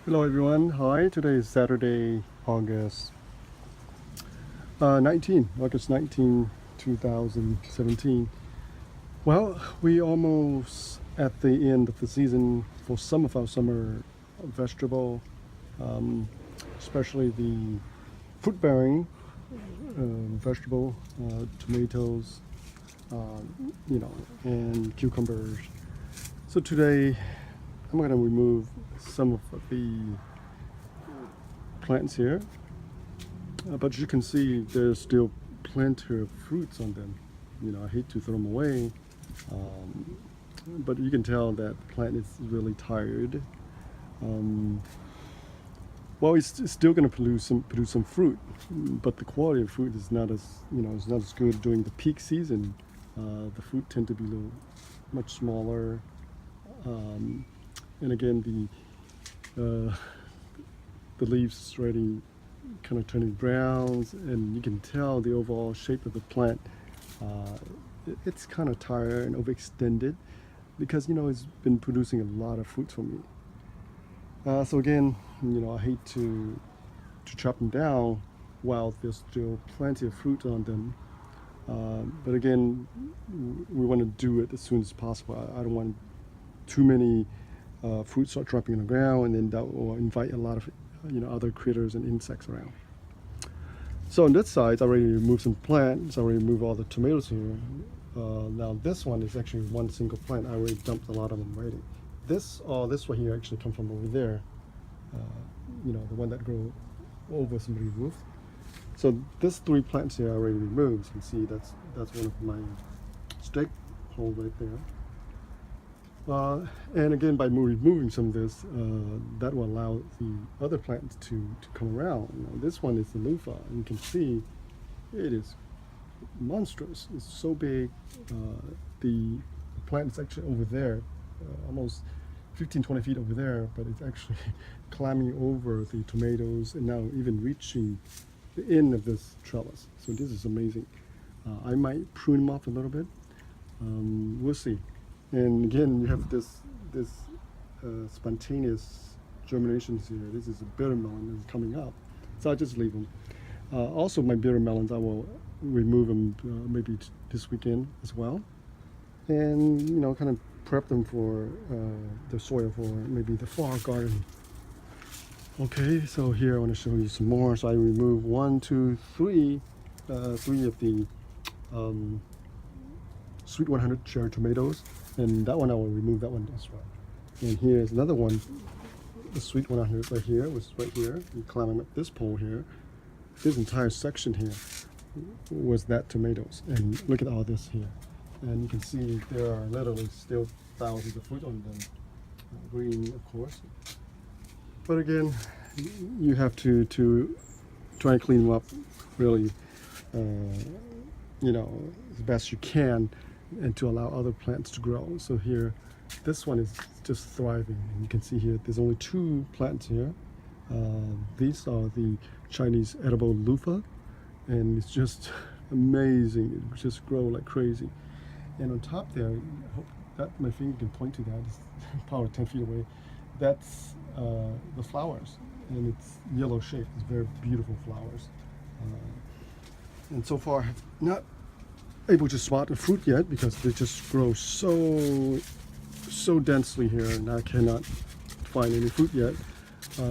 Hello everyone. Hi. Today is Saturday, August 19, 2017. Well, we almost at the end of the season for some of our summer vegetable, um, especially the fruit-bearing vegetable, tomatoes, and cucumbers. So today I'm going to remove some of the plants here. But you can see there's still plenty of fruits on them. I hate to throw them away, um, but you can tell that the plant is really tired. Um, well, it's still going to produce some fruit, but the quality of fruit is not as it's not as good during the peak season. The fruit tend to be a little much smaller, um, and again the leaves already kind of turning browns, and you can tell the overall shape of the plant. Uh, it's kind of tired and overextended because it's been producing a lot of fruit for me. So again, I hate to chop them down while there's still plenty of fruit on them. But again, we want to do it as soon as possible. I don't want too many fruit start dropping on the ground, and then that will invite a lot of other critters and insects around. So on this side, I already removed some plants. I already removed all the tomatoes here. Now this one is actually one single plant. I already dumped a lot of them already. This one here actually come from over there. The one that grew over somebody's roof. So this three plants here I already removed. You can see that's one of my stake holes right there. And again, by removing some of this, that will allow the other plants to come around. Now, this one is the loofah, and you can see it is monstrous. It's so big. The plant is actually over there, almost 15, 20 feet over there, but it's actually climbing over the tomatoes and now even reaching the end of this trellis. So this is amazing. I might prune them off a little bit. We'll see. And again, you have this spontaneous germinations here. This is a bitter melon that's coming up, so I just leave them. Also, my bitter melons, I will remove them maybe this weekend as well, and kind of prep them for the soil for maybe the fall garden. Okay, so here I want to show you some more. So I remove 1, 2, 3, 3 of the Sweet 100 cherry tomatoes, and that one I will remove that one as well. And here's another one, the Sweet 100 right here, was right here, and climbing up this pole here. This entire section here was that tomatoes, and look at all this here. And you can see there are literally still thousands of fruit on them, green of course. But again, you have to try and clean them up really, as best you can, and to allow other plants to grow. So here, this one is just thriving. And you can see here, there's only 2 plants here. These are the Chinese edible loofah, and it's just amazing. It just grow like crazy. And on top there, I hope that my finger can point to that. It's probably 10 feet away. That's the flowers, and it's yellow shaped. It's very beautiful flowers. And so far, I have not able to spot the fruit yet because they just grow so densely here, and I cannot find any fruit yet.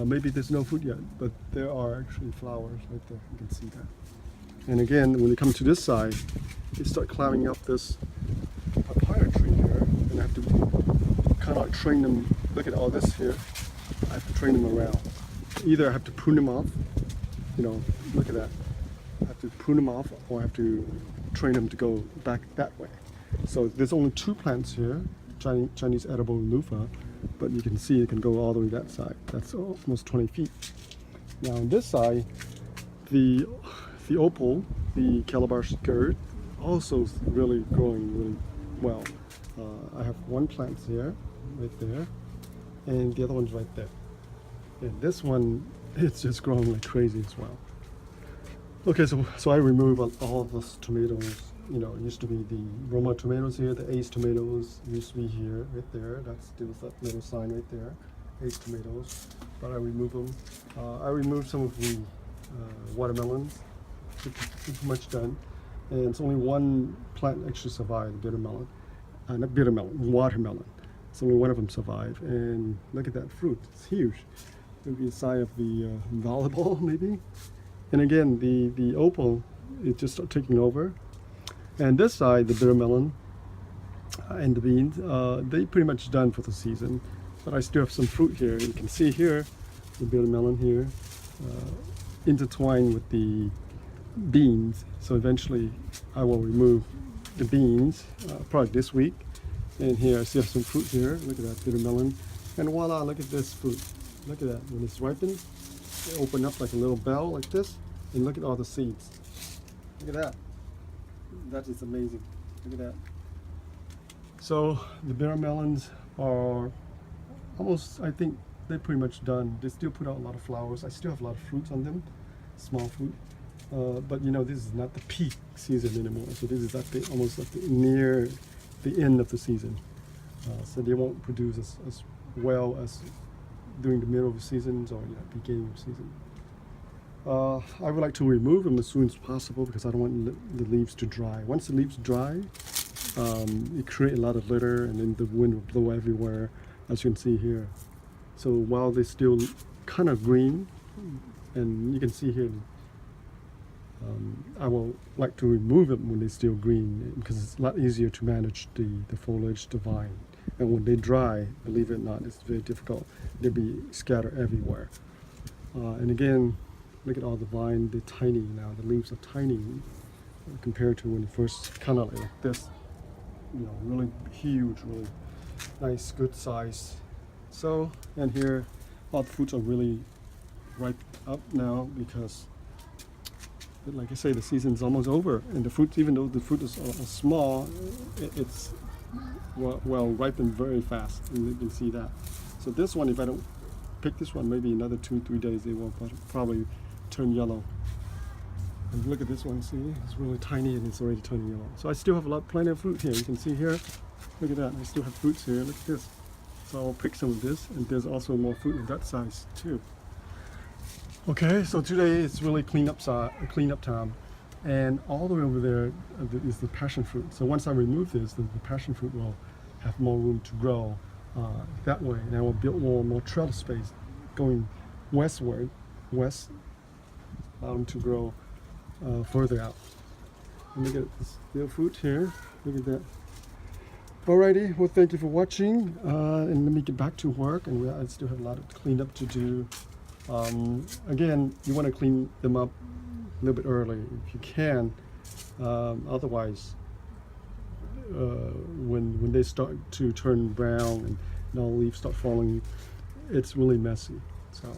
Maybe there's no fruit yet, but there are actually flowers right there. You can see that. And again, when they come to this side, they start climbing up this papaya tree here, and I have to kind of train them. Look at all this here. I have to train them around. Either I have to prune them off, look at that. I have to prune them off, or I have to train them to go back that way. So there's only 2 plants here, Chinese edible loofah, but you can see it can go all the way that side. That's almost 20 feet. Now on this side, the opal, the calabash gourd, also really growing really well. I have 1 plant here, right there, and the other one's right there. And this one, it's just growing like crazy as well. Okay, so I remove all of those tomatoes. It used to be the Roma tomatoes here, the Ace tomatoes used to be here, right there. That's still that little sign right there, Ace tomatoes. but I remove them. I removed some of the watermelons. Pretty much done. And it's only one plant actually survived, bitter melon. Not bitter melon, watermelon. It's only one of them survived. And look at that fruit, it's huge. Maybe a sign of the volleyball, maybe. And again, the opal is just taking over. And this side, the bitter melon and the beans, they pretty much done for the season. But I still have some fruit here. You can see here, the bitter melon here, intertwined with the beans. So eventually I will remove the beans, probably this week. And here I still have some fruit here. Look at that bitter melon. And voila, look at this fruit. Look at that. When it's ripened, they open up like a little bell like this. And look at all the seeds. Look at that. That is amazing. Look at that. So the bitter melons are almost, I think they're pretty much done. They still put out a lot of flowers. I still have a lot of fruits on them, small fruit. But you know, this is not the peak season anymore. So this is almost at near the end of the season. So they won't produce as well as during the middle of the seasons or beginning of the season. I would like to remove them as soon as possible because I don't want the leaves to dry. Once the leaves dry, it creates a lot of litter, and then the wind will blow everywhere, as you can see here. So while they're still kind of green, and you can see here, I will like to remove them when they're still green because it's a lot easier to manage the foliage, the vine. And when they dry, believe it or not, it's very difficult. They'll be scattered everywhere. And again, look at all the vine, they're tiny now. The leaves are tiny compared to when it first kind of like this. You know, really huge, really nice, good size. So, and here, all the fruits are really ripe up now because, like I say, the season's almost over. And the fruits, even though the fruit is small, it's well ripened very fast, and you can see that. So this one, if I don't pick this one, maybe another 2-3 days, it will probably turn yellow. And look at this one, see, it's really tiny and it's already turning yellow. So I still have plenty of fruit here. You can see here, look at that, I still have fruits here, look at this. So I'll pick some of this, and there's also more fruit of that size too. Okay, so today it's really cleanup time. And all the way over there is the passion fruit. So once I remove this, the passion fruit will have more room to grow that way. And I will build more trellis space going west, allow them to grow further out. And look at this little fruit here. Look at that. Alrighty, well, thank you for watching. And let me get back to work. And I still have a lot of cleanup to do. Again, you want to clean them up a little bit early if you can. Otherwise, when they start to turn brown and all the leaves start falling, it's really messy. So,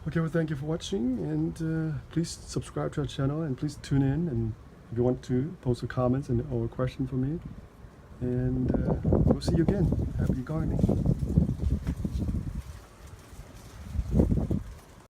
okay, well, thank you for watching, and please subscribe to our channel, and please tune in, and if you want to post a comment or a question for me, and we'll see you again. Happy gardening.